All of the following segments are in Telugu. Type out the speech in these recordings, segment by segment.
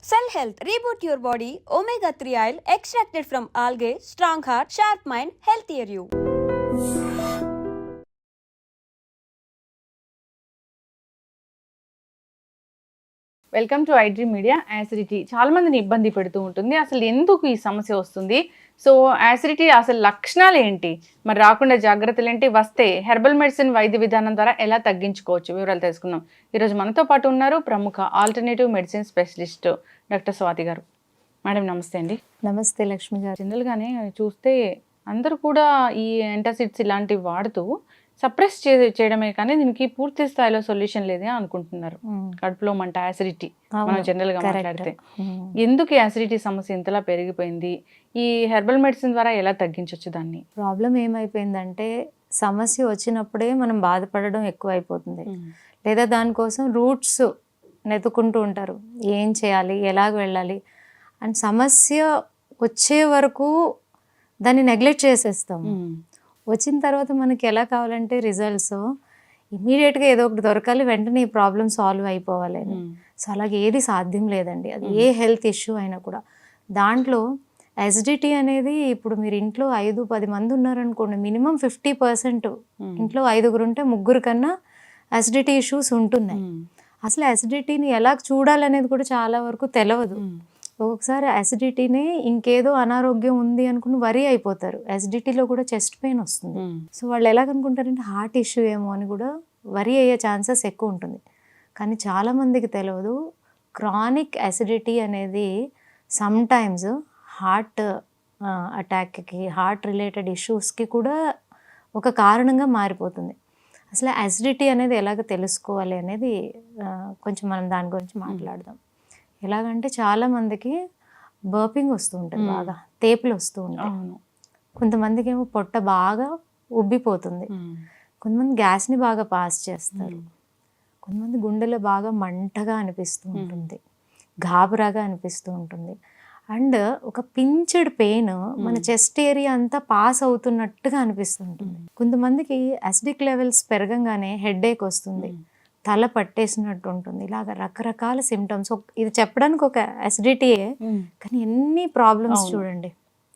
Cell Health, reboot your body, omega-3 oil extracted from algae, strong heart, sharp mind, healthier you. Welcome to iDream media. Acidity చాలా మందిని ఇబ్బంది పెడుతూ ఉంటుంది. అసలు ఎందుకు ఈ సమస్య వస్తుంది? సో యాసిడిటీ అసలు లక్షణాలు ఏంటి, మరి రాకుండా జాగ్రత్తలు ఏంటి, వస్తే హెర్బల్ మెడిసిన్ వైద్య విధానం ద్వారా ఎలా తగ్గించుకోవచ్చు, వివరాలు తెలుసుకుందాం. ఈరోజు మనతో పాటు ఉన్నారు ప్రముఖ alternative medicine specialist doctor Swathi గారు. మేడం నమస్తే అండి. నమస్తే లక్ష్మి గారు. జనరల్గానే చూస్తే అందరూ కూడా ఈ యాంటాసిడ్స్ ఇలాంటివి వాడుతూ సప్రెస్ చేయడమే కానీ దీనికి పూర్తి స్థాయిలో సొల్యూషన్ లేదే అనుకుంటున్నారు. కడుపులో మంట, యాసిడిటీ మనం జనరల్ గా మాట్లాడితే ఎందుకు యాసిడిటీ సమస్య ఇంతలా పెరిగిపోయింది? ఈ హెర్బల్ మెడిసిన్ ద్వారా ఎలా తగ్గించవచ్చు దాన్ని? ప్రాబ్లం ఏమైపోయిందంటే సమస్య వచ్చినప్పుడే మనం బాధపడడం ఎక్కువ అయిపోతుంది, లేదా దానికోసం రూట్స్ నెతుకుంటూ ఉంటారు. ఏం చేయాలి, ఎలాగ వెళ్ళాలి అండ్ సమస్య వచ్చే వరకు దాన్ని నెగ్లెక్ట్ చేసేస్తాం. వచ్చిన తర్వాత మనకి ఎలా కావాలంటే రిజల్ట్స్ ఇమీడియట్గా ఏదో ఒకటి దొరకాలి, వెంటనే ఈ ప్రాబ్లం సాల్వ్ అయిపోవాలి అని. సో అలాగే ఏది సాధ్యం లేదండి. అది ఏ హెల్త్ ఇష్యూ అయినా కూడా. దాంట్లో యాసిడిటీ అనేది ఇప్పుడు మీరు ఇంట్లో 5-10 మంది ఉన్నారనుకోండి, మినిమం 50% ఇంట్లో 5 ఉంటే 3 కన్నా యాసిడిటీ ఇష్యూస్ ఉంటున్నాయి. అసలు యాసిడిటీని ఎలా చూడాలనేది కూడా చాలా వరకు తెలియదు. ఒక్కొక్కసారి యాసిడిటీనే ఇంకేదో అనారోగ్యం ఉంది అనుకుని వరి అయిపోతారు. యాసిడిటీలో కూడా చెస్ట్ పెయిన్ వస్తుంది. సో వాళ్ళు ఎలాగనుకుంటారంటే హార్ట్ ఇష్యూ ఏమో అని కూడా వరి అయ్యే ఛాన్సెస్ ఎక్కువ ఉంటుంది. కానీ చాలామందికి తెలియదు, క్రానిక్ యాసిడిటీ అనేది సమ్ టైమ్స్ హార్ట్ అటాక్కి, హార్ట్ రిలేటెడ్ ఇష్యూస్కి కూడా ఒక కారణంగా మారిపోతుంది. అసలు యాసిడిటీ అనేది ఎలాగ తెలుసుకోవాలి అనేది కొంచెం మనం దాని గురించి మాట్లాడదాం. ఎలాగంటే చాలామందికి బర్పింగ్ వస్తూ ఉంటుంది, బాగా తేపులు వస్తూ ఉంటాయి. కొంతమందికి ఏమో పొట్ట బాగా ఉబ్బిపోతుంది, కొంతమంది గ్యాస్ని బాగా పాస్ చేస్తారు, కొంతమంది గుండెలో బాగా మంటగా అనిపిస్తూ ఉంటుంది, గాబరాగా అనిపిస్తూ ఉంటుంది. అండ్ ఒక పించ్డ్ పెయిన్ మన చెస్ట్ ఏరియా అంతా పాస్ అవుతున్నట్టుగా అనిపిస్తుంటుంది. కొంతమందికి యాసిడిక్ లెవెల్స్ పెరగంగానే హెడేక్ వస్తుంది, తల పట్టేసినట్టు ఉంటుంది. ఇలాగ రకరకాల సిమ్టమ్స్. ఇది చెప్పడానికి ఒక యాసిడిటీయే, కానీ ఎన్ని ప్రాబ్లమ్స్ చూడండి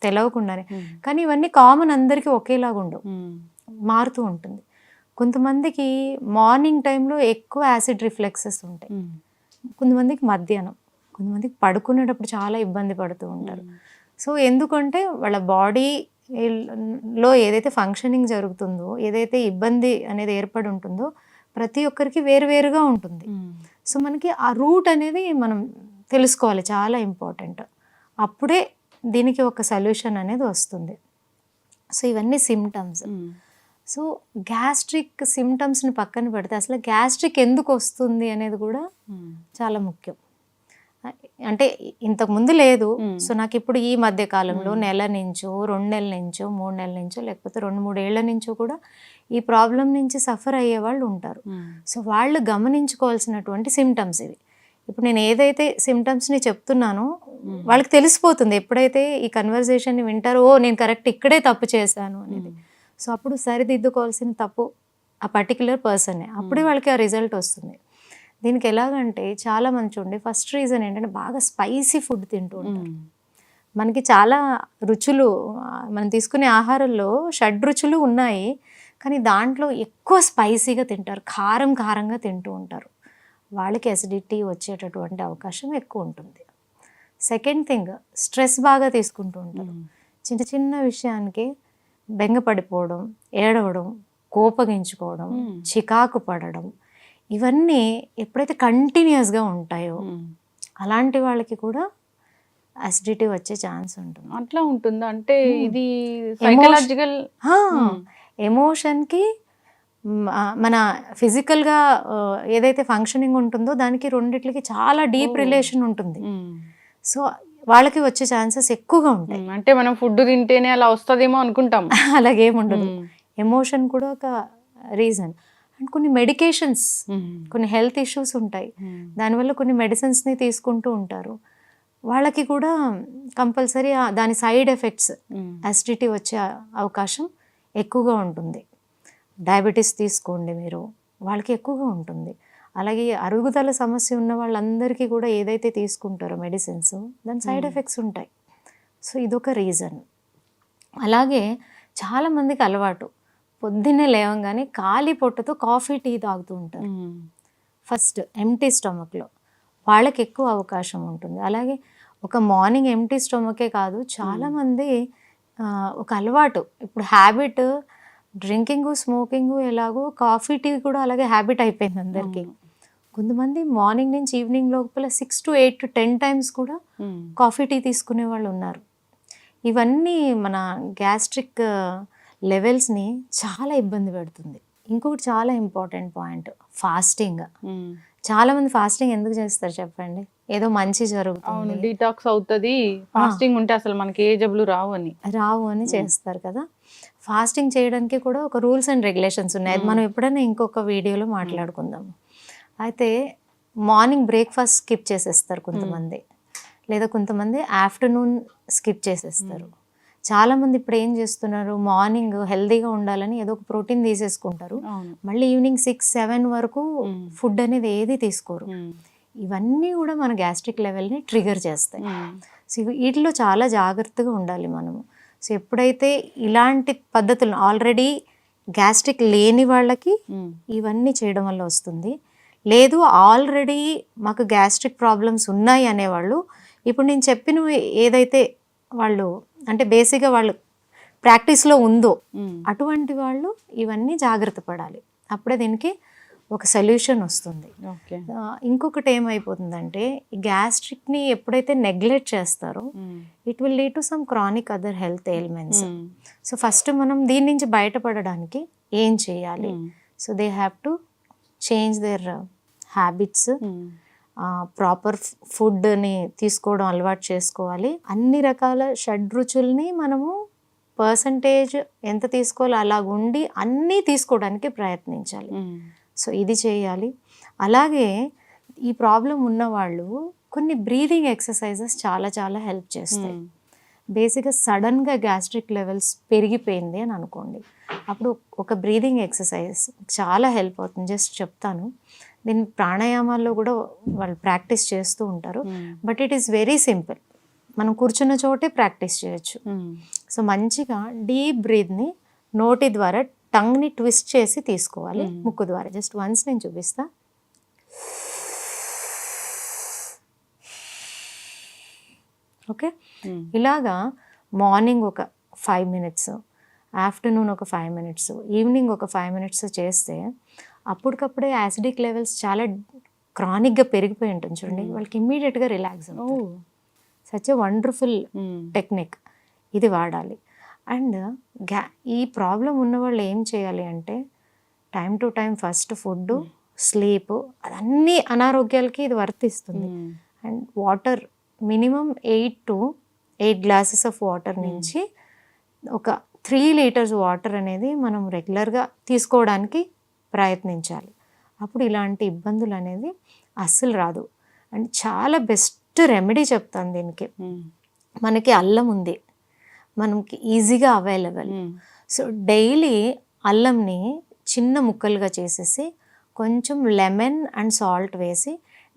తెలవకుండానే. కానీ ఇవన్నీ కామన్, అందరికీ ఒకేలాగా ఉండవు, మారుతూ ఉంటుంది. కొంతమందికి మార్నింగ్ టైంలో ఎక్కువ యాసిడ్ రిఫ్లెక్సెస్ ఉంటాయి, కొంతమందికి మధ్యాహ్నం, కొంతమందికి పడుకునేటప్పుడు చాలా ఇబ్బంది పడుతూ ఉంటారు. సో ఎందుకంటే వాళ్ళ బాడీలో ఏదైతే ఫంక్షనింగ్ జరుగుతుందో, ఏదైతే ఇబ్బంది అనేది ఏర్పడి ఉంటుందో ప్రతి ఒక్కరికి వేరువేరుగా ఉంటుంది. సో మనకి ఆ రూట్ అనేది మనం తెలుసుకోవాలి, చాలా ఇంపార్టెంట్. అప్పుడే దీనికి ఒక సొల్యూషన్ అనేది వస్తుంది. సో ఇవన్నీ సిమ్టమ్స్. సో గ్యాస్ట్రిక్ సిమ్టమ్స్ని పక్కన పెడితే అసలు గ్యాస్ట్రిక్ ఎందుకు వస్తుంది అనేది కూడా చాలా ముఖ్యం. అంటే ఇంతకుముందు లేదు. సో నాకు ఇప్పుడు ఈ మధ్య కాలంలో నెల నుంచో, 2 నెలల నుంచో, 3 నెలల నుంచో, లేకపోతే 2-3 ఏళ్ల నుంచో కూడా ఈ ప్రాబ్లం నుంచి సఫర్ అయ్యే వాళ్ళు ఉంటారు. సో వాళ్ళు గమనించుకోవాల్సినటువంటి సిమ్టమ్స్ ఇవి. ఇప్పుడు నేను ఏదైతే సిమ్టమ్స్ని చెప్తున్నానో వాళ్ళకి తెలిసిపోతుంది ఎప్పుడైతే ఈ కన్వర్జేషన్ని వింటారో, ఓ నేను కరెక్ట్ ఇక్కడే తప్పు చేశాను అనేది. సో అప్పుడు సరిదిద్దుకోవాల్సిన తప్పు ఆ పర్టిక్యులర్ పర్సనే, అప్పుడే వాళ్ళకి ఆ రిజల్ట్ వస్తుంది. దీనికి ఎలాగంటే చాలా మంది చూడండి, ఫస్ట్ రీజన్ ఏంటంటే బాగా స్పైసీ ఫుడ్ తింటూ ఉంటారు. మనకి చాలా రుచులు, మనం తీసుకునే ఆహారంలో 6 రుచులు ఉన్నాయి, కానీ దాంట్లో ఎక్కువ స్పైసీగా తింటారు, కారం కారంగా తింటూ ఉంటారు. వాళ్ళకి అసిడిటీ వచ్చేటటువంటి అవకాశం ఎక్కువ ఉంటుంది. సెకండ్ థింగ్, స్ట్రెస్ బాగా తీసుకుంటూ ఉంటారు. చిన్న చిన్న విషయానికి బెంగపడిపోవడం, ఏడవడం, కోపగించుకోవడం, చికాకు పడడం, ఇవన్నీ ఎప్పుడైతే కంటిన్యూస్గా ఉంటాయో అలాంటి వాళ్ళకి కూడా అసిడిటీ వచ్చే ఛాన్స్ ఉంటుంది. అట్లా ఉంటుందా? అంటే ఇది సైకలాజికల్ ఎమోషన్కి మన ఫిజికల్గా ఏదైతే ఫంక్షనింగ్ ఉంటుందో దానికి రెండిట్లకి చాలా డీప్ రిలేషన్ ఉంటుంది. సో వాళ్ళకి వచ్చే ఛాన్సెస్ ఎక్కువగా ఉంటాయి. అంటే మనం ఫుడ్ తింటేనే అలా వస్తుందేమో అనుకుంటాం, అలాగేముండదు. ఎమోషన్ కూడా ఒక రీజన్. అండ్ కొన్ని మెడికేషన్స్, కొన్ని హెల్త్ ఇష్యూస్ ఉంటాయి, దానివల్ల కొన్ని మెడిసిన్స్ని తీసుకుంటూ ఉంటారు. వాళ్ళకి కూడా కంపల్సరీ దాని సైడ్ ఎఫెక్ట్స్ యాసిడిటీ వచ్చే అవకాశం ఎక్కువగా ఉంటుంది. డయాబెటీస్ తీసుకోండి మీరు, వాళ్ళకి ఎక్కువగా ఉంటుంది. అలాగే అరుగుదల సమస్య ఉన్న వాళ్ళందరికీ కూడా ఏదైతే తీసుకుంటారో మెడిసిన్స్ దాని సైడ్ ఎఫెక్ట్స్ ఉంటాయి. సో ఇదొక రీజన్. అలాగే చాలామందికి అలవాటు పొద్దున్నే లేవగానే ఖాళీ పొట్టతో కాఫీ టీ తాగుతూ ఉంటారు. ఫస్ట్ ఎంటీ స్టమక్లో వాళ్ళకి ఎక్కువ అవకాశం ఉంటుంది. అలాగే ఒక మార్నింగ్ ఎంటీ స్టమకే కాదు, చాలామంది ఒక అలవాటు, ఇప్పుడు హ్యాబిట్ డ్రింకింగ్ స్మోకింగ్ ఎలాగో కాఫీ టీ కూడా అలాగే హ్యాబిట్ అయిపోయింది అందరికీ. కొంతమంది మార్నింగ్ నుంచి ఈవినింగ్ లోపల 6 to 8 to 10 times కూడా కాఫీ టీ తీసుకునే వాళ్ళు ఉన్నారు. ఇవన్నీ మన గ్యాస్ట్రిక్ లెవెల్స్ని చాలా ఇబ్బంది పెడుతుంది. ఇంకొకటి చాలా ఇంపార్టెంట్ పాయింట్, ఫాస్టింగ్. చాలామంది ఫాస్టింగ్ ఎందుకు చేస్తారు చెప్పండి? ఏదో మంచి జరుగుతుంది, డీటాక్స్ అవుతుంది, ఫాస్టింగ్ ఉంటే అసలు మనకి ఏ జబ్బులు రావు అని చేస్తారు కదా. ఫాస్టింగ్ చేయడానికి కూడా ఒక రూల్స్ అండ్ రెగ్యులేషన్స్ ఉన్నాయి. అది మనం ఎప్పుడైనా ఇంకొక వీడియోలో మాట్లాడుకుందాము. అయితే మార్నింగ్ బ్రేక్ఫాస్ట్ స్కిప్ చేసేస్తారు కొంతమంది, లేదా కొంతమంది ఆఫ్టర్నూన్ స్కిప్ చేసేస్తారు. చాలామంది ఇప్పుడు ఏం చేస్తున్నారు, మార్నింగ్ హెల్తీగా ఉండాలని ఏదో ఒక ప్రోటీన్ తీసేసుకుంటారు, మళ్ళీ ఈవినింగ్ 6-7 వరకు ఫుడ్ అనేది ఏది తీసుకోరు. ఇవన్నీ కూడా మన గ్యాస్ట్రిక్ లెవెల్ని ట్రిగర్ చేస్తాయి. సో వీటిలో చాలా జాగ్రత్తగా ఉండాలి మనము. సో ఎప్పుడైతే ఇలాంటి పద్ధతులు ఆల్రెడీ గ్యాస్ట్రిక్ లేని వాళ్ళకి ఇవన్నీ చేయడం వల్ల వస్తుంది, లేదు ఆల్రెడీ మాకు గ్యాస్ట్రిక్ ప్రాబ్లమ్స్ ఉన్నాయి అనేవాళ్ళు ఇప్పుడు నేను చెప్పిన ఏదైతే వాళ్ళు అంటే బేసిక్గా వాళ్ళు ప్రాక్టీస్లో ఉందో అటువంటి వాళ్ళు ఇవన్నీ జాగ్రత్త పడాలి. అప్పుడే దీనికి ఒక సొల్యూషన్ వస్తుంది. ఇంకొకటి ఏమైపోతుందంటే ఈ గ్యాస్ట్రిక్ని ఎప్పుడైతే నెగ్లెక్ట్ చేస్తారో it will lead to some chronic other health ailments. So first మనం దీని నుంచి బయటపడడానికి ఏం చేయాలి? So they have to change their habits, proper ఫుడ్ని తీసుకోవడం అలవాటు చేసుకోవాలి. అన్ని రకాల షడ్రుచుల్ని మనము పర్సంటేజ్ ఎంత తీసుకోవాలో అలాగుండి అన్నీ తీసుకోవడానికి ప్రయత్నించాలి. సో ఇది చేయాలి. అలాగే ఈ ప్రాబ్లం ఉన్నవాళ్ళు కొన్ని బ్రీదింగ్ ఎక్సర్సైజెస్ చాలా చాలా హెల్ప్ చేస్తాయి. బేసిక్గా సడన్గా గ్యాస్ట్రిక్ లెవెల్స్ పెరిగిపోయింది అని అనుకోండి, అప్పుడు ఒక బ్రీదింగ్ ఎక్సర్సైజ్ చాలా హెల్ప్ అవుతుంది. జస్ట్ చెప్తాను, దీన్ని ప్రాణాయామాల్లో కూడా వాళ్ళు ప్రాక్టీస్ చేస్తూ ఉంటారు. But it is very simple, మనం కూర్చున్న చోటే ప్రాక్టీస్ చేయొచ్చు. సో మంచిగా డీప్ బ్రీత్ని నోటి ద్వారా టంగ్ని ట్విస్ట్ చేసి తీసుకోవాలి, ముక్కు ద్వారా. జస్ట్ వన్స్ నేను చూపిస్తా. ఓకే, ఇలాగా మార్నింగ్ ఒక 5 minutes, ఆఫ్టర్నూన్ ఒక 5 minutes, ఈవినింగ్ ఒక 5 minutes చేస్తే అప్పటికప్పుడే యాసిడిక్ లెవెల్స్ చాలా క్రానిక్గా పెరిగిపోయి ఉంటుంది చూడండి, వాళ్ళకి ఇమ్మీడియట్గా రిలాక్స్ అవుతుంది. సచ్ ఎ వండర్ఫుల్ టెక్నిక్, ఇది వాడాలి. అండ్ ఈ ప్రాబ్లం ఉన్న వాళ్ళు ఏం చేయాలి అంటే time to time first food, sleep, అదన్నీ అనారోగ్యాలకి ఇది వర్తిస్తుంది. And water minimum 8 to 8 glasses of water నుంచి ఒక 3 liters వాటర్ అనేది మనం రెగ్యులర్గా తీసుకోవడానికి ప్రయత్నించాలి. అప్పుడు ఇలాంటి ఇబ్బందులు అనేది అస్సలు రాదు. అండ్ చాలా బెస్ట్ రెమెడీ చెప్తాను దీనికి. మనకి అల్లం ఉంది, మనకి ఈజీగా అవైలబుల్. సో డైలీ అల్లంని చిన్న ముక్కలుగా చేసేసి కొంచెం లెమన్ అండ్ సాల్ట్ వేసి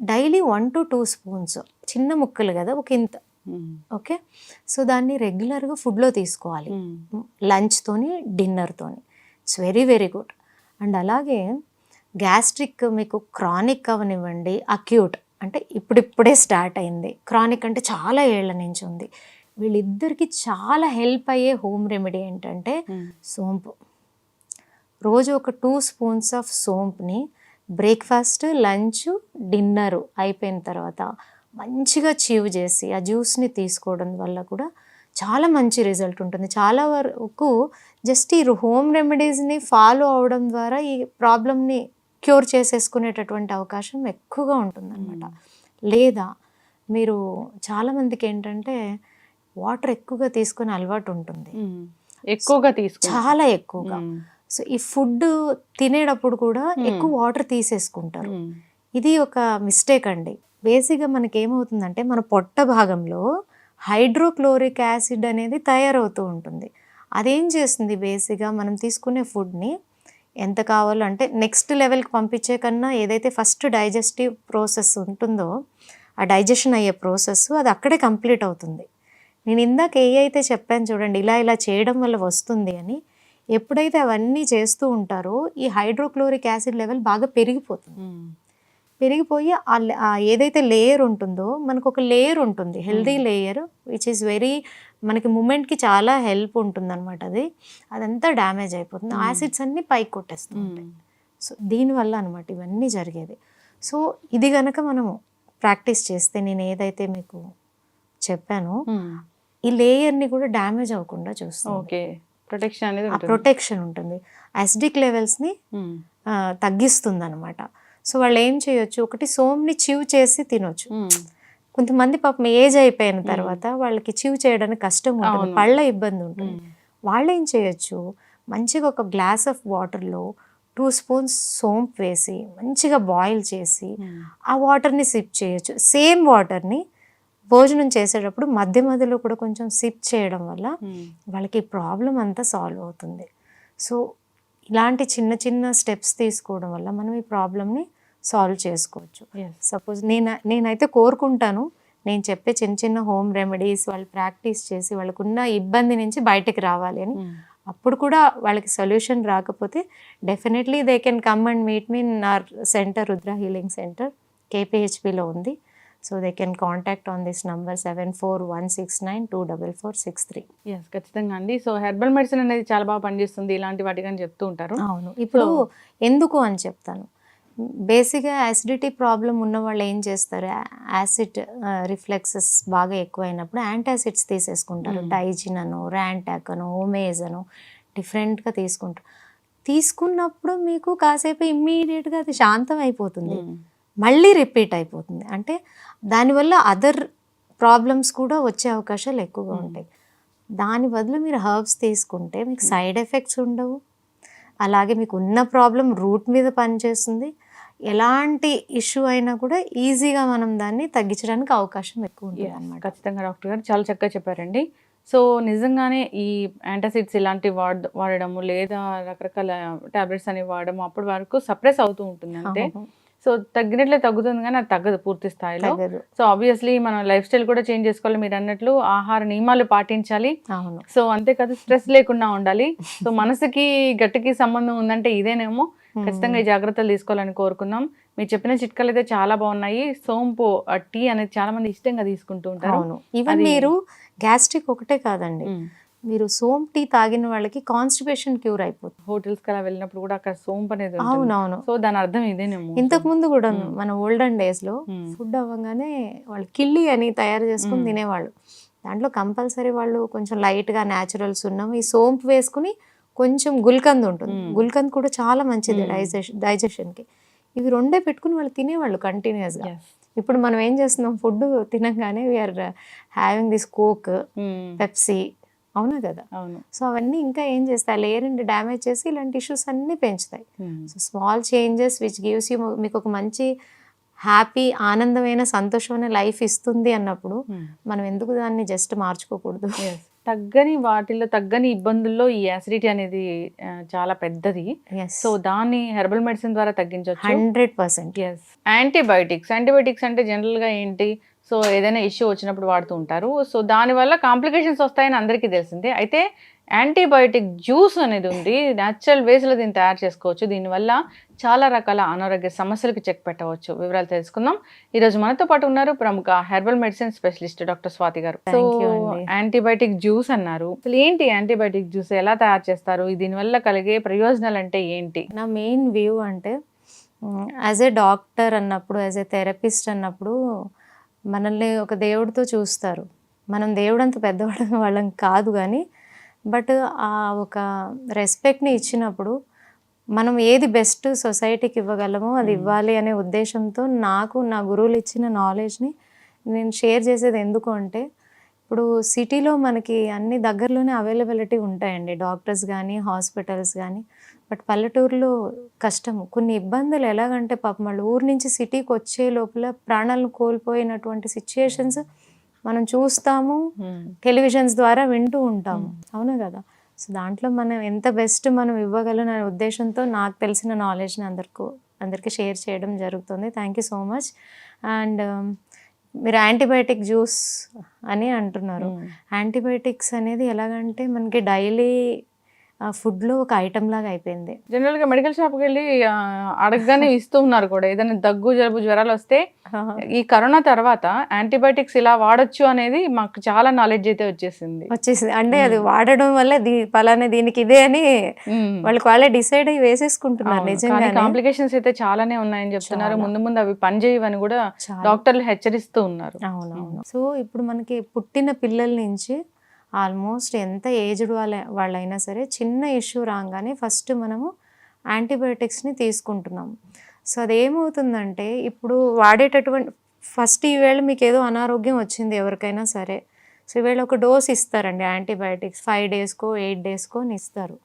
డైలీ 1 to 2 spoons, చిన్న ముక్కలు కదా ఒక ఇంత, ఓకే. సో దాన్ని రెగ్యులర్గా ఫుడ్లో తీసుకోవాలి, లంచ్తోని డిన్నర్తోని. It's very very good. And అలాగే గ్యాస్ట్రిక్ మీకు క్రానిక్ అవనివ్వండి, అక్యూట్ అంటే ఇప్పుడిప్పుడే స్టార్ట్ అయింది, క్రానిక్ అంటే చాలా ఏళ్ల నుంచి ఉంది, వీళ్ళిద్దరికి చాలా హెల్ప్ అయ్యే హోమ్ రెమెడీ ఏంటంటే సోంపు. రోజు ఒక 2 spoons ఆఫ్ సోంపుని బ్రేక్ఫాస్ట్, లంచ్, డిన్నర్ అయిపోయిన తర్వాత మంచిగా చీవ్ చేసి ఆ జ్యూస్ని తీసుకోవడం వల్ల కూడా చాలా మంచి రిజల్ట్ ఉంటుంది. చాలా వరకు జస్ట్ ఈ హోమ్ రెమెడీస్ని ఫాలో అవడం ద్వారా ఈ ప్రాబ్లమ్ని క్యూర్ చేసేసుకునేటటువంటి అవకాశం ఎక్కువగా ఉంటుందన్నమాట. లేదా మీరు చాలామందికి ఏంటంటే వాటర్ ఎక్కువగా తీసుకునే అలవాటు ఉంటుంది, చాలా ఎక్కువగా. సో ఈ ఫుడ్ తినేటప్పుడు కూడా ఎక్కువ వాటర్ తీసేసుకుంటారు. ఇది ఒక మిస్టేక్ అండి. బేసిక్గా మనకి ఏమవుతుందంటే మన పొట్ట భాగంలో హైడ్రోక్లోరిక్ యాసిడ్ అనేది తయారవుతూ ఉంటుంది. అదేం చేస్తుంది, బేసిక్గా మనం తీసుకునే ఫుడ్ని ఎంత కావాలో అంటే నెక్స్ట్ లెవెల్కి పంపించే కన్నా ఏదైతే ఫస్ట్ డైజెస్టివ్ ప్రాసెస్ ఉంటుందో ఆ డైజెషన్ అయ్యే ప్రాసెస్ అది అక్కడే కంప్లీట్ అవుతుంది. నేను ఇందాక అయితే చెప్పాను చూడండి, ఇలా ఇలా చేయడం వల్ల వస్తుంది అని. ఎప్పుడైతే అవన్నీ చేస్తూ ఉంటారో ఈ హైడ్రోక్లోరిక్ యాసిడ్ లెవెల్ బాగా పెరిగిపోతుంది. పెరిగిపోయి ఏదైతే లేయర్ ఉంటుందో మనకు ఒక లేయర్ ఉంటుంది, healthy layer which is very మనకి మూమెంట్కి చాలా హెల్ప్ ఉంటుంది అనమాట. అదంతా డ్యామేజ్ అయిపోతుంది, యాసిడ్స్ అన్నీ పైకి కొట్టేస్తుంది. సో దీనివల్ల అనమాట ఇవన్నీ జరిగేది. సో ఇది కనుక మనము ప్రాక్టీస్ చేస్తే నేను ఏదైతే మీకు చెప్పానో ఈ లేయర్ని కూడా డ్యామేజ్ అవ్వకుండా చూస్తాం. ప్రొటెక్షన్ ఉంటుంది, యాసిడిక్ లెవెల్స్ని తగ్గిస్తుంది అనమాట. సో వాళ్ళు ఏం చేయొచ్చు, ఒకటి సోమ్ని చివ్ చేసి తినొచ్చు. కొంతమంది పాపం ఏజ్ అయిపోయిన తర్వాత వాళ్ళకి చివ్ చేయడానికి కష్టం ఉంటుంది, పళ్ళ ఇబ్బంది ఉంటుంది. వాళ్ళు ఏం చేయొచ్చు, మంచిగా ఒక గ్లాస్ ఆఫ్ వాటర్లో 2 స్పూన్స్ సోంపు వేసి మంచిగా బాయిల్ చేసి ఆ వాటర్ని సిప్ చేయొచ్చు. సేమ్ వాటర్ని భోజనం చేసేటప్పుడు మధ్య మధ్యలో కూడా కొంచెం సిప్ చేయడం వల్ల వాళ్ళకి ప్రాబ్లం అంతా సాల్వ్ అవుతుంది. సో ఇలాంటి చిన్న చిన్న స్టెప్స్ తీసుకోవడం వల్ల మనం ఈ ప్రాబ్లమ్ని సాల్వ్ చేసుకోవచ్చు. సపోజ్ నేనైతే కోరుకుంటాను, నేను చెప్పే చిన్న చిన్న హోమ్ రెమెడీస్ వాళ్ళు ప్రాక్టీస్ చేసి వాళ్ళకున్న ఇబ్బంది నుంచి బయటకు రావాలి అని. అప్పుడు కూడా వాళ్ళకి సొల్యూషన్ రాకపోతే definitely they can come and meet me in our centre, Rudra healing centre, KPHPలో ఉంది. So they can contact on this number 7416924463. ఖచ్చితంగా అండి. సో హెర్బల్ మెడిసిన్ అనేది చాలా బాగా పనిచేస్తుంది ఇలాంటి వాటికి అని చెప్తూ ఉంటారు. అవును, ఇప్పుడు ఎందుకు అని చెప్తాను. బేసిక్గా యాసిడిటీ ప్రాబ్లం ఉన్న వాళ్ళు ఏం చేస్తారు, యాసిడ్ రిఫ్లెక్సెస్ బాగా ఎక్కువైనప్పుడు యాంటాసిడ్స్ తీసేసుకుంటారు. డైజిన్ అను, ర్యాంటాక్ అను, ఓమేజ్ అను డిఫరెంట్గా తీసుకుంటారు. తీసుకున్నప్పుడు మీకు కాసేపు ఇమ్మీడియట్గా అది శాంతం అయిపోతుంది, మళ్ళీ రిపీట్ అయిపోతుంది. అంటే దానివల్ల అదర్ ప్రాబ్లమ్స్ కూడా వచ్చే అవకాశాలు ఎక్కువగా ఉంటాయి. దాని బదులు మీరు హర్బ్స్ తీసుకుంటే మీకు సైడ్ ఎఫెక్ట్స్ ఉండవు, అలాగే మీకు ఉన్న ప్రాబ్లం రూట్ మీద పనిచేస్తుంది. ఎలాంటి ఇష్యూ అయినా కూడా ఈజీగా మనం దాన్ని తగ్గించడానికి అవకాశం ఎక్కువ ఉంటుంది అన్నమాట. ఖచ్చితంగా డాక్టర్ గారు చాలా చక్కగా చెప్పారండి. సో నిజంగానే ఈ యాంటాసిడ్స్ ఇలాంటివి వాడడము లేదా రకరకాల టాబ్లెట్స్ అనేవి వాడడము అప్పటి వరకు సప్రెస్ అవుతూ ఉంటుంది అంతే. సో తగ్గినట్లే తగ్గుతుంది కానీ అది తగ్గదు పూర్తి స్థాయిలో. సో ఆబ్వియస్లీ మనం లైఫ్ స్టైల్ కూడా చేంజ్ చేసుకోవాలి. మీరు అన్నట్లు ఆహార నియమాలు పాటించాలి. సో అంతేకాదు స్ట్రెస్ లేకుండా ఉండాలి. సో మనసుకి గట్టికి సంబంధం ఉందంటే ఇదేనేమో. ఖచ్చితంగా ఈ జాగ్రత్తలు తీసుకోవాలని కోరుకుందాం. మీరు చెప్పిన చిట్కాలు అయితే చాలా బాగున్నాయి. సోంపు టీ అనేది చాలా మంది ఇష్టంగా తీసుకుంటూ ఉంటారు. ఈవెన్ మీరు గ్యాస్ట్రిక్ ఒకటే కాదండి, మీరు సోంపు టీ తాగిన వాళ్ళకి కాన్స్టిపేషన్ క్యూర్ అయిపోతుంది. హోటల్స్ కి అలా వెళ్ళినప్పుడు కూడా అక్కడ సోంపు అనేది అవునవును. సో దాని అర్థం ఇదేనేమో. ఇంతకు ముందు కూడా మన ఓల్డెన్ డేస్ లో ఫుడ్ అవ్వగానే వాళ్ళు కిళ్ళి అని తయారు చేసుకుని తినేవాళ్ళు. దాంట్లో కంపల్సరీ వాళ్ళు కొంచెం లైట్ గా న్యాచురల్స్ ఉన్నాం, ఈ సోంపు వేసుకుని కొంచెం గుల్కంద్ ఉంటుంది. గుల్కంద్ కూడా చాలా మంచిది డైజెషన్ కి. ఇవి రెండే పెట్టుకుని వాళ్ళు తినేవాళ్ళు కంటిన్యూస్ గా. ఇప్పుడు మనం ఏం చేస్తున్నాం, ఫుడ్ తినగానే we are having this Coke, Pepsi, అవునా కదా. సో అవన్నీ ఇంకా ఏం చేస్తాయి, లేయర్ ని డ్యామేజ్ చేసి ఇలాంటి ఇష్యూస్ అన్ని పెంచుతాయి. So small changes which gives you, మీకు ఒక మంచి హ్యాపీ ఆనందమైన సంతోషమైన లైఫ్ ఇస్తుంది అన్నప్పుడు మనం ఎందుకు దాన్ని జస్ట్ మార్చుకోకూడదు. తగ్గని వాటిల్లో తగ్గని ఇబ్బందుల్లో ఈ యాసిడిటీ అనేది చాలా పెద్దది. సో దాన్ని హెర్బల్ మెడిసిన్ ద్వారా తగ్గించవచ్చు 100%. యాంటీబయాటిక్స్ అంటే జనరల్ గా ఏంటి, సో ఏదైనా ఇష్యూ వచ్చినప్పుడు వాడుతూ ఉంటారు. సో దానివల్ల కాంప్లికేషన్స్ వస్తాయని అందరికీ తెలిసిందే. అయితే యాంటీబయాటిక్ జ్యూస్ అనేది ఉంది, న్యాచురల్ వేస్లో దీన్ని తయారు చేసుకోవచ్చు. దీనివల్ల చాలా రకాల అనారోగ్య సమస్యలకు చెక్ పెట్టవచ్చు. వివరాలు తెలుసుకుందాం. ఈరోజు మనతో పాటు ఉన్నారు ప్రముఖ herbal medicine specialist doctor Swathi garu. So antibiotic juice అన్నారు, అసలు ఏంటి యాంటీబయాటిక్ జ్యూస్, ఎలా తయారు చేస్తారు, దీనివల్ల కలిగే ప్రయోజనాలు అంటే ఏంటి? నా మెయిన్ వ్యూ అంటే యాజ్ ఏ డాక్టర్ అన్నప్పుడు, యాజ్ ఏ థెరపిస్ట్ అన్నప్పుడు మనల్ని ఒక దేవుడితో చూస్తారు. మనం దేవుడు అంత పెద్దవాళ్ళం వాళ్ళం కాదు, కానీ బట్ ఆ ఒక రెస్పెక్ట్ని ఇచ్చినప్పుడు మనం ఏది బెస్ట్ సొసైటీకి ఇవ్వగలమో అది ఇవ్వాలి అనే ఉద్దేశంతో నాకు నా గురువులు ఇచ్చిన నాలెడ్జ్ని నేను షేర్ చేసేది. ఎందుకు అంటే ఇప్పుడు సిటీలో మనకి అన్ని దగ్గరలోనే అవైలబిలిటీ ఉంటాయండి, డాక్టర్స్ కానీ హాస్పిటల్స్ కానీ. బట్ పల్లెటూరులో కష్టము, కొన్ని ఇబ్బందులు. ఎలాగంటే పాపం వాళ్ళు ఊరు నుంచి సిటీకి వచ్చే లోపల ప్రాణాలను కోల్పోయినటువంటి సిచ్యుయేషన్స్ మనం చూస్తాము, టెలివిజన్స్ ద్వారా వింటూ ఉంటాము, అవునా కదా. సో దాంట్లో మనం ఎంత బెస్ట్ మనం ఇవ్వగలం అనే ఉద్దేశంతో నాకు తెలిసిన నాలెడ్జ్ని అందరికీ షేర్ చేయడం జరుగుతుంది. Thank you so much. And మీరు యాంటీబయాటిక్ జ్యూస్ అని అంటున్నారు. యాంటీబయాటిక్స్ అనేది ఎలాగంటే మనకి డైలీ ఫుడ్లో ఒక ఐటమ్ లాగా అయిపోయింది. జనరల్గా మెడికల్ షాప్కి వెళ్ళి అడగగానే ఇస్తూ ఉన్నారు కూడా. ఏదైనా దగ్గు జలుబు జ్వరాలు వస్తే ఈ కరోనా తర్వాత యాంటీబయాటిక్స్ ఇలా వాడొచ్చు అనేది మాకు చాలా నాలెడ్జ్ అయితే వచ్చేసింది. అంటే అది వాడడం వల్ల పలానా దీనికి ఇదే అని వాళ్ళే డిసైడ్ అయ్యి వేసేసుకుంటున్నారు. నిజంగా కాంప్లికేషన్స్ అయితే చాలానే ఉన్నాయని చెప్తున్నారు. ముందు ముందు అవి పనిచేయవని కూడా డాక్టర్లు హెచ్చరిస్తూ ఉన్నారు. అవునవును. సో ఇప్పుడు మనకి పుట్టిన పిల్లల నుంచి ఆల్మోస్ట్ ఎంత ఏజ్డ్ వాళ్ళైనా సరే చిన్న ఇష్యూ రాగానే ఫస్ట్ మనము యాంటీబయాటిక్స్ని తీసుకుంటున్నాం. సో అదేమవుతుందంటే ఇప్పుడు వాడేటటువంటి ఫస్ట్ ఈవేళ మీకు ఏదో అనారోగ్యం వచ్చింది ఎవరికైనా సరే, సో ఈవేళ ఒక డోస్ ఇస్తారండి యాంటీబయాటిక్స్ 5 డేస్కో 8 డేస్కో అని ఇస్తారు.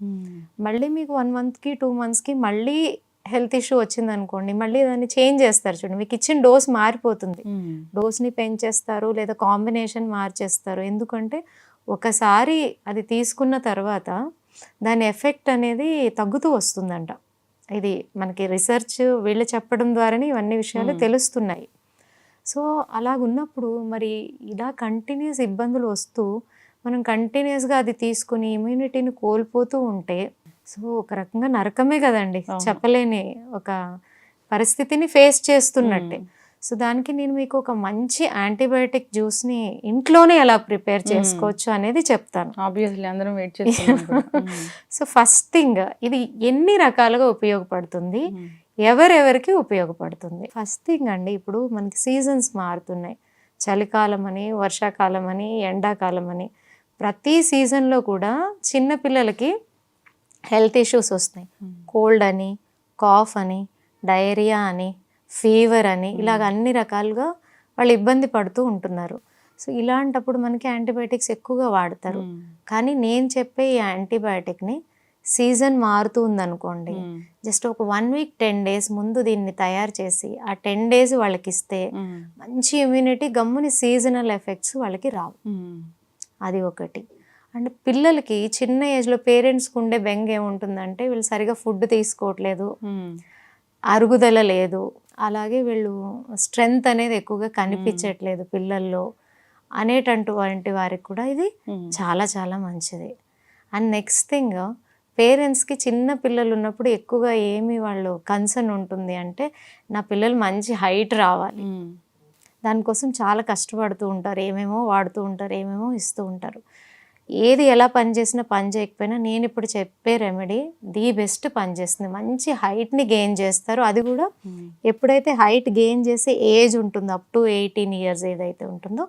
మళ్ళీ మీకు 1 మంత్కి 2 మంత్స్కి మళ్ళీ హెల్త్ ఇష్యూ వచ్చింది అనుకోండి, మళ్ళీ దాన్ని చేంజ్ చేస్తారు. చూడండి, మీకు ఇచ్చిన డోస్ మారిపోతుంది. డోస్ని పెంచేస్తారు లేదా కాంబినేషన్ మార్చేస్తారు. ఎందుకంటే ఒకసారి అది తీసుకున్న తర్వాత దాని ఎఫెక్ట్ అనేది తగ్గుతూ వస్తుందంట. ఇది మనకి రీసెర్చ్ వీళ్ళు చెప్పడం ద్వారానే ఇవన్నీ విషయాలు తెలుస్తున్నాయి. సో అలాగున్నప్పుడు మరి ఇలా కంటిన్యూస్ ఇబ్బందులు వస్తూ మనం కంటిన్యూస్గా అది తీసుకుని ఇమ్యూనిటీని కోల్పోతూ ఉంటే సో ఒక రకంగా నరకమే కదండి, చెప్పలేని ఒక పరిస్థితిని ఫేస్ చేస్తున్నట్టే. సో దానికి నేను మీకు ఒక మంచి యాంటీబయాటిక్ జ్యూస్ని ఇంట్లోనే ఎలా ప్రిపేర్ చేసుకోవచ్చు అనేది చెప్తాను. ఆబ్వియస్లీ అందరం వెయిట్ చేస్తున్నాం. సో ఫస్ట్ థింగ్, ఇది ఎన్ని రకాలుగా ఉపయోగపడుతుంది, ఎవరెవరికి ఉపయోగపడుతుంది? ఫస్ట్ థింగ్ అండి, ఇప్పుడు మనకి సీజన్స్ మారుతున్నాయి. చలికాలం అని, వర్షాకాలం అని, ఎండాకాలం అని. ప్రతి సీజన్లో కూడా చిన్నపిల్లలకి హెల్త్ ఇష్యూస్ వస్తాయి. కోల్డ్ అని, కాఫ్ అని, డయేరియా అని, ఫీవర్ అని, ఇలాగ అన్ని రకాలుగా వాళ్ళు ఇబ్బంది పడుతూ ఉంటున్నారు. సో ఇలాంటప్పుడు మనకి యాంటీబయాటిక్స్ ఎక్కువగా వాడతారు. కానీ నేను చెప్పే ఈ యాంటీబయాటిక్ని సీజన్ మారుతూ ఉందనుకోండి, జస్ట్ ఒక 1 వీక్ 10 డేస్ ముందు దీన్ని తయారు చేసి ఆ 10 డేస్ వాళ్ళకి ఇస్తే మంచి ఇమ్యూనిటీ, గమ్ముని సీజనల్ ఎఫెక్ట్స్ వాళ్ళకి రావు. అది ఒకటి. అండ్ పిల్లలకి చిన్న ఏజ్లో పేరెంట్స్కి ఉండే బెంగ ఏముంటుందంటే వీళ్ళు సరిగా ఫుడ్ తీసుకోవట్లేదు, అరుగుదల లేదు, అలాగే వీళ్ళు స్ట్రెంగ్త్ అనేది ఎక్కువగా కనిపించట్లేదు పిల్లల్లో అనేటటువంటి వారికి కూడా ఇది చాలా చాలా మంచిది. అండ్ నెక్స్ట్ థింగ్, పేరెంట్స్కి చిన్న పిల్లలు ఉన్నప్పుడు ఎక్కువగా ఏమి వాళ్ళు కన్సర్న్ ఉంటుంది అంటే నా పిల్లలు మంచి హైట్ రావాలి. దానికోసం చాలా కష్టపడుతూ ఉంటారు, ఏమేమో వాడుతూ ఉంటారు, ఏమేమో ఇస్తూ ఉంటారు. ఏది ఎలా పనిచేసినా పని చేయకపోయినా నేను ఇప్పుడు చెప్పే రెమెడీ ది బెస్ట్ పనిచేస్తుంది. మంచి హైట్ని గెయిన్ చేస్తారు. అది కూడా ఎప్పుడైతే హైట్ గెయిన్ చేసే ఏజ్ ఉంటుందో అప్ టు 18 years ఏదైతే ఉంటుందో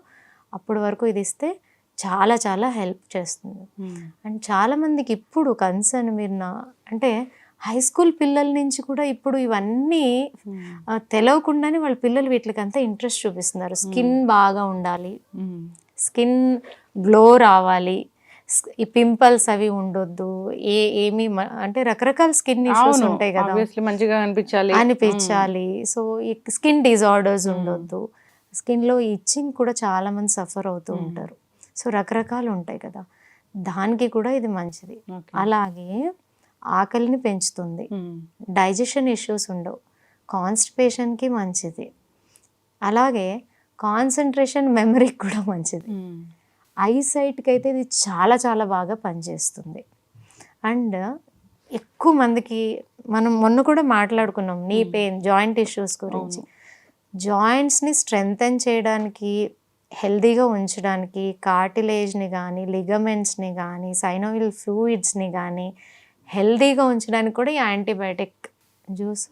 అప్పటి వరకు ఇది ఇస్తే చాలా చాలా హెల్ప్ చేస్తుంది. అండ్ చాలామందికి ఇప్పుడు కన్సర్న్ అంటే హై స్కూల్ పిల్లల నుంచి కూడా ఇప్పుడు ఇవన్నీ తెలవకుండానే వాళ్ళ పిల్లలు వీటికంతా ఇంట్రెస్ట్ చూపిస్తున్నారు. స్కిన్ బాగా ఉండాలి, స్కిన్ గ్లో రావాలి, ఈ పింపుల్స్ అవి ఉండొద్దు, ఏమి అంటే రకరకాల స్కిన్ ఇష్యూస్ ఉంటాయి కదా, మంచిగా అనిపించాలి. సో ఈ స్కిన్ డిజార్డర్స్ ఉండొద్దు, స్కిన్లో ఇచ్చింగ్ కూడా చాలా మంది సఫర్ అవుతూ ఉంటారు. సో రకరకాలు ఉంటాయి కదా, దానికి కూడా ఇది మంచిది. అలాగే ఆకలిని పెంచుతుంది, డైజెషన్ ఇష్యూస్ ఉండవు, కాన్స్టిపేషన్కి మంచిది, అలాగే కాన్సన్ట్రేషన్ మెమరీకి కూడా మంచిది, ఐసైట్కి అయితే ఇది చాలా చాలా బాగా పనిచేస్తుంది. అండ్ ఎక్కువ మందికి మనం మొన్న కూడా మాట్లాడుకున్నాం నీ పెయిన్, జాయింట్ ఇష్యూస్ గురించి. జాయింట్స్ని స్ట్రెంగ్తన్ చేయడానికి, హెల్దీగా ఉంచడానికి కార్టిలేజ్ని కానీ, లిగమెంట్స్ని కానీ, సైనోవిల్ ఫ్లూయిడ్స్ని కానీ హెల్దీగా ఉంచడానికి కూడా ఈ యాంటీబయాటిక్ జ్యూస్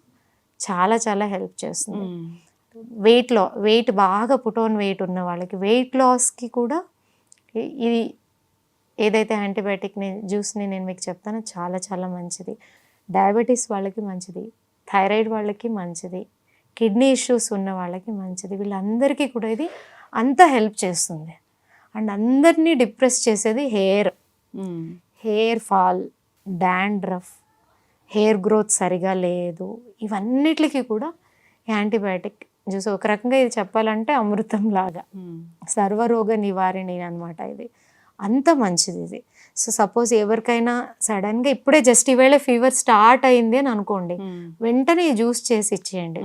చాలా చాలా హెల్ప్ చేస్తుంది. వెయిట్ బాగా పుట్-ఆన్ వెయిట్ ఉన్న వాళ్ళకి, వెయిట్ లాస్కి కూడా ఇది ఏదైతే యాంటీబయాటిక్ని జ్యూస్ని నేను మీకు చెప్తానో చాలా చాలా మంచిది. డయాబెటీస్ వాళ్ళకి మంచిది, థైరాయిడ్ వాళ్ళకి మంచిది, కిడ్నీ ఇష్యూస్ ఉన్న వాళ్ళకి మంచిది. వీళ్ళందరికీ కూడా ఇది అంత హెల్ప్ చేస్తుంది. అండ్ అందరినీ డిప్రెస్ చేసేది hair fall, dandruff, hair growth సరిగా లేదు, ఇవన్నిటికి కూడా యాంటీబయాటిక్ జ్యూస్ ఒక రకంగా ఇది చెప్పాలంటే అమృతం లాగా, సర్వరోగ నివారిణి అనమాట ఇది. అంత మంచిది ఇది. సో సపోజ్ ఎవరికైనా సడన్గా ఇప్పుడే జస్ట్ ఈవేళ ఫీవర్ స్టార్ట్ అయింది అని అనుకోండి, వెంటనే ఈ జ్యూస్ చేసి ఇచ్చేయండి.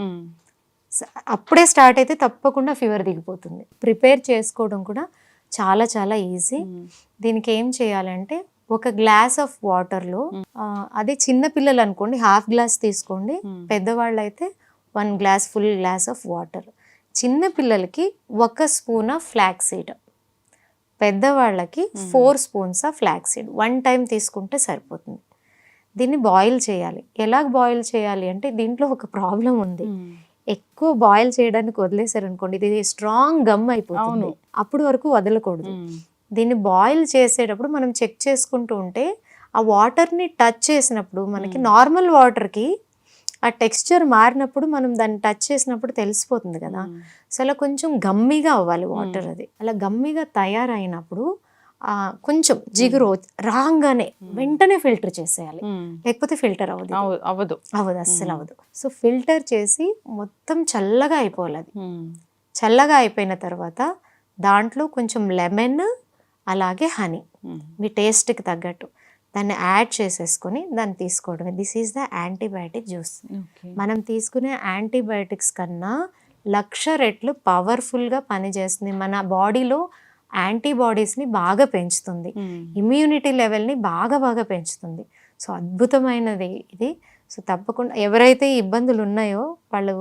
అప్పుడే స్టార్ట్ అయితే తప్పకుండా ఫీవర్ దిగిపోతుంది. ప్రిపేర్ చేసుకోవడం కూడా చాలా చాలా ఈజీ. దీనికి ఏం చేయాలంటే ఒక గ్లాస్ ఆఫ్ వాటర్లో, అదే చిన్న పిల్లలు అనుకోండి హాఫ్ గ్లాస్ తీసుకోండి, పెద్దవాళ్ళు అయితే 1 glass full glass of water. చిన్న పిల్లలకి 1 స్పూన్ ఆఫ్ ఫ్లాక్స్ సీడ్, పెద్దవాళ్ళకి 4 spoons of flax seed 1 time తీసుకుంటే సరిపోతుంది. దీన్ని బాయిల్ చేయాలి. ఎలా బాయిల్ చేయాలి అంటే దీంట్లో ఒక ప్రాబ్లం ఉంది. ఎక్కువ బాయిల్ చేయడానికి వదిలేసారనుకోండి ఇది స్ట్రాంగ్ గమ్ అయిపోతుంది, అప్పుడు వరకు వదలకూడదు. దీన్ని బాయిల్ చేసేటప్పుడు మనం చెక్ చేసుకుంటూ ఉంటే ఆ వాటర్ని టచ్ చేసినప్పుడు మనకి నార్మల్ వాటర్కి ఆ టెక్స్చర్ మారినప్పుడు మనం దాన్ని టచ్ చేసినప్పుడు తెలిసిపోతుంది కదా. సో అలా కొంచెం గమ్మిగా అవ్వాలి వాటర్. అది అలా గమ్మిగా తయారైనప్పుడు కొంచెం జిగురు రాగానే వెంటనే ఫిల్టర్ చేసేయాలి, లేకపోతే ఫిల్టర్ అవ్వదు అస్సలు అవ్వదు. సో ఫిల్టర్ చేసి మొత్తం చల్లగా అయిపోవాలి. అది చల్లగా అయిపోయిన తర్వాత దాంట్లో కొంచెం లెమన్ అలాగే హనీ మీ టేస్ట్కి తగ్గట్టు దాన్ని యాడ్ చేసేసుకొని దాన్ని తీసుకోవడమే. This is the antibiotic juice. మనం తీసుకునే యాంటీబయాటిక్స్ కన్నా 1,00,000 రెట్లు పవర్ఫుల్గా పనిచేస్తుంది. మన బాడీలో యాంటీబాడీస్ని బాగా పెంచుతుంది, ఇమ్యూనిటీ లెవెల్ని బాగా పెంచుతుంది. సో అద్భుతమైనది ఇది. సో తప్పకుండా ఎవరైతే ఇబ్బందులు ఉన్నాయో వాళ్ళు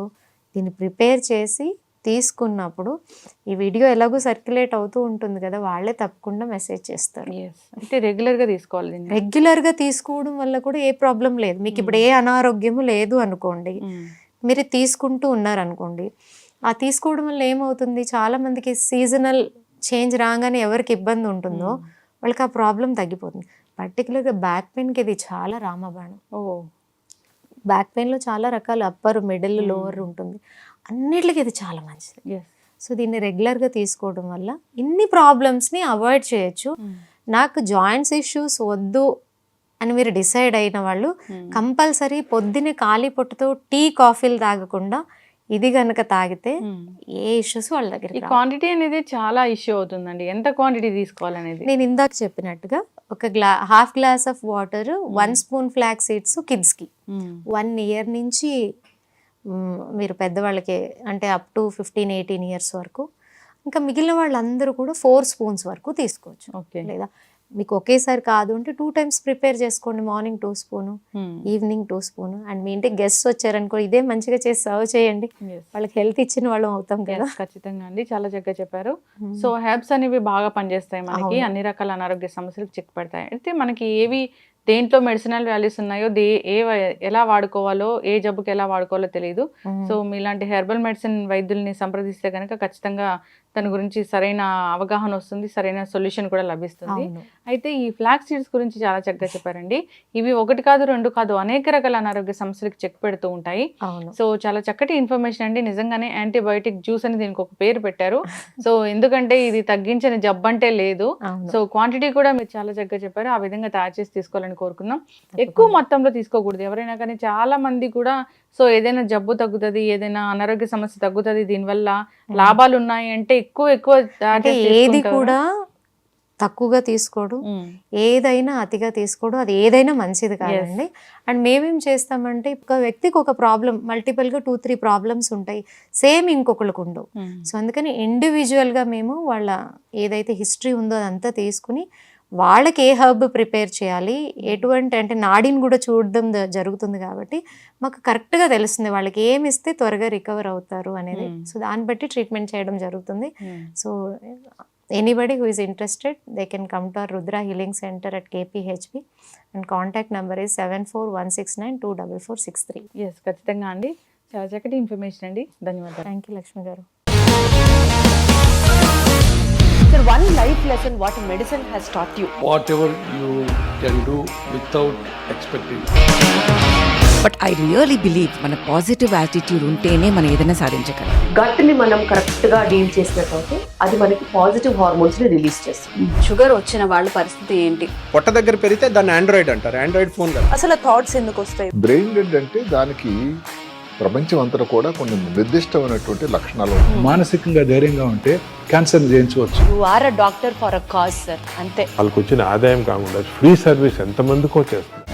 దీన్ని ప్రిపేర్ చేసి తీసుకున్నప్పుడు, ఈ వీడియో ఎలాగో సర్క్యులేట్ అవుతూ ఉంటుంది కదా, వాళ్ళే తప్పకుండా మెసేజ్ చేస్తారు. అంటే రెగ్యులర్గా తీసుకోవాలి. రెగ్యులర్గా తీసుకోవడం వల్ల కూడా ఏ ప్రాబ్లం లేదు. మీకు ఇప్పుడు ఏ అనారోగ్యము లేదు అనుకోండి, మీరు తీసుకుంటూ ఉన్నారనుకోండి, ఆ తీసుకోవడం వల్ల ఏమవుతుంది, చాలా మందికి సీజనల్ చేంజ్ రాగానే ఎవరికి ఇబ్బంది ఉంటుందో వాళ్ళకి ఆ ప్రాబ్లం తగ్గిపోతుంది. పర్టికులర్గా బ్యాక్ పెయిన్కి ఇది చాలా రామబాణం. బ్యాక్ పెయిన్లో చాలా రకాల అప్పర్, మిడిల్, లోవర్ ఉంటుంది, అన్నిటికీ ఇది చాలా మంచిది. సో దీన్ని రెగ్యులర్గా తీసుకోవడం వల్ల ఇన్ని ప్రాబ్లమ్స్ని అవాయిడ్ చేయొచ్చు. నాకు జాయింట్స్ ఇష్యూస్ వద్దు అని మీరు డిసైడ్ అయిన వాళ్ళు కంపల్సరీ పొద్దునే ఖాళీ పొట్టుతో టీ కాఫీలు తాగకుండా ఇది కనుక తాగితే ఏ ఇష్యూస్ వాళ్ళ దగ్గర. క్వాంటిటీ అనేది చాలా ఇష్యూ అవుతుందండి, ఎంత క్వాంటిటీ తీసుకోవాలనేది. నేను ఇందాక చెప్పినట్టుగా ఒక half glass of water, 1 spoon flax seeds కిడ్స్కి, 1 ఇయర్ నుంచి మీరు పెద్దవాళ్ళకి అంటే అప్ టు 15-18 ఇయర్స్ వరకు, ఇంకా మిగిలిన వాళ్ళందరూ కూడా 4 స్పూన్స్ వరకు తీసుకోవచ్చు. లేదా మీకు ఒకేసారి కాదు అంటే 2 టైమ్స్ ప్రిపేర్ చేసుకోండి. Morning 2 spoon, evening 2 spoon. And మీ ఇంటికి గెస్ట్ వచ్చారనుకో ఇదే మంచిగా చేసి సర్వ్ చేయండి, వాళ్ళకి హెల్త్ ఇచ్చిన వాళ్ళం అవుతాం కదా. ఖచ్చితంగా అండి, చాలా చక్కగా చెప్పారు. సో హెర్బ్స్ అనేవి బాగా పనిచేస్తాయి మనకి, అన్ని రకాల అనారోగ్య సమస్యలకు చెక్ పెడతాయి. అయితే మనకి ఏవి దేంట్లో మెడిసినల్ వాల్యూస్ ఉన్నాయో, ఎలా వాడుకోవాలో, ఏ జబ్బుకి ఎలా వాడుకోవాలో తెలియదు. సో మీలాంటి హెర్బల్ మెడిసిన్ వైద్యుల్ని సంప్రదిస్తే కనుక ఖచ్చితంగా దాని గురించి సరైన అవగాహన వస్తుంది, సరైన సొల్యూషన్ కూడా లభిస్తుంది. అయితే ఈ ఫ్లాక్స్ సీడ్స్ గురించి చాలా చక్కగా చెప్పారండి. ఇవి 1 కాదు 2 కాదు అనేక రకాల అనారోగ్య సమస్యలకు చెక్ పెడుతూ ఉంటాయి. సో చాలా చక్కటి ఇన్ఫర్మేషన్ అండి. నిజంగానే యాంటీబయోటిక్ జ్యూస్ అని దీనికి ఒక పేరు పెట్టారు. సో ఎందుకంటే ఇది తగ్గించిన జబ్బు అంటే లేదు. సో క్వాంటిటీ కూడా మీరు చాలా చక్కగా చెప్పారు, ఆ విధంగా తయారు చేసి తీసుకోవాలని కోరుకుందాం. ఎక్కువ మొత్తంలో తీసుకోకూడదు ఎవరైనా కానీ. చాలా మంది కూడా సో ఏదైనా జబ్బు తగ్గుతుంది, ఏదైనా అనారోగ్య సమస్య తగ్గుతుంది, దీనివల్ల లాభాలు ఉన్నాయి అంటే ఎక్కువ ఏది కూడా తక్కువగా తీసుకోవడం, ఏదైనా అతిగా తీసుకోవడం, అది ఏదైనా మంచిది కాదండి. అండ్ మేమేం చేస్తామంటే ఒక వ్యక్తికి ఒక ప్రాబ్లం, మల్టిపుల్గా 2-3 ప్రాబ్లమ్స్ ఉంటాయి, సేమ్ ఇంకొకరికి ఉండవు. సో అందుకని ఇండివిజువల్గా మేము వాళ్ళ ఏదైతే హిస్టరీ ఉందో అదంతా తీసుకుని వాళ్ళకి ఏ హర్బ్ ప్రిపేర్ చేయాలి, ఎటువంటి అంటే నాడిని కూడా చూడడం జరుగుతుంది కాబట్టి మాకు కరెక్ట్గా తెలుస్తుంది వాళ్ళకి ఏమి ఇస్తే త్వరగా రికవర్ అవుతారు అనేది. సో దాన్ని బట్టి ట్రీట్మెంట్ చేయడం జరుగుతుంది. So anybody who is interested they can come to our Rudra healing centre at KPHP and contact number is 7416924463. ఖచ్చితంగా అండి, చాలా చక్కటి ఇన్ఫర్మేషన్ అండి. ధన్యవాదాలు. థ్యాంక్ యూ లక్ష్మి గారు. Sir, one life lesson what medicine has taught you. Whatever you can do without expecting. But I really believe మన పాజిటివ్ యాటిట్యూడ్ ఉంటేనే మనం ఏదైనా సాధించగలం. గట్ని మనం కరెక్ట్గా డీల్ చేసినట్లయితే అది మనకి పాజిటివ్ హార్మోన్స్ని రిలీజ్ చేస్తుంది. షుగర్ వచ్చిన వాళ్ళ పరిస్థితి ఏంటి? పొట్ట దగ్గర పెరిగితే దాన్ని ఆండ్రాయిడ్ అంటారు, ఆండ్రాయిడ్ ఫోన్ కదా. అసలు థాట్స్ ఎందుకు వస్తాయి? బ్రెయిన్ డెడ్ అంటే దానికి ప్రపంచం అంతా కూడా కొన్ని నిర్దిష్టమైనటువంటి లక్షణాలు ఉంటాయి. మానసికంగా ధైర్యంగా ఉంటే క్యాన్సర్ జయించవచ్చు. You are a doctor for a cause sir, అంతే. వాళ్ళకి వచ్చిన ఆదాయం కాకుండా ఫ్రీ సర్వీస్ ఎంతమందికో చేస్తారు.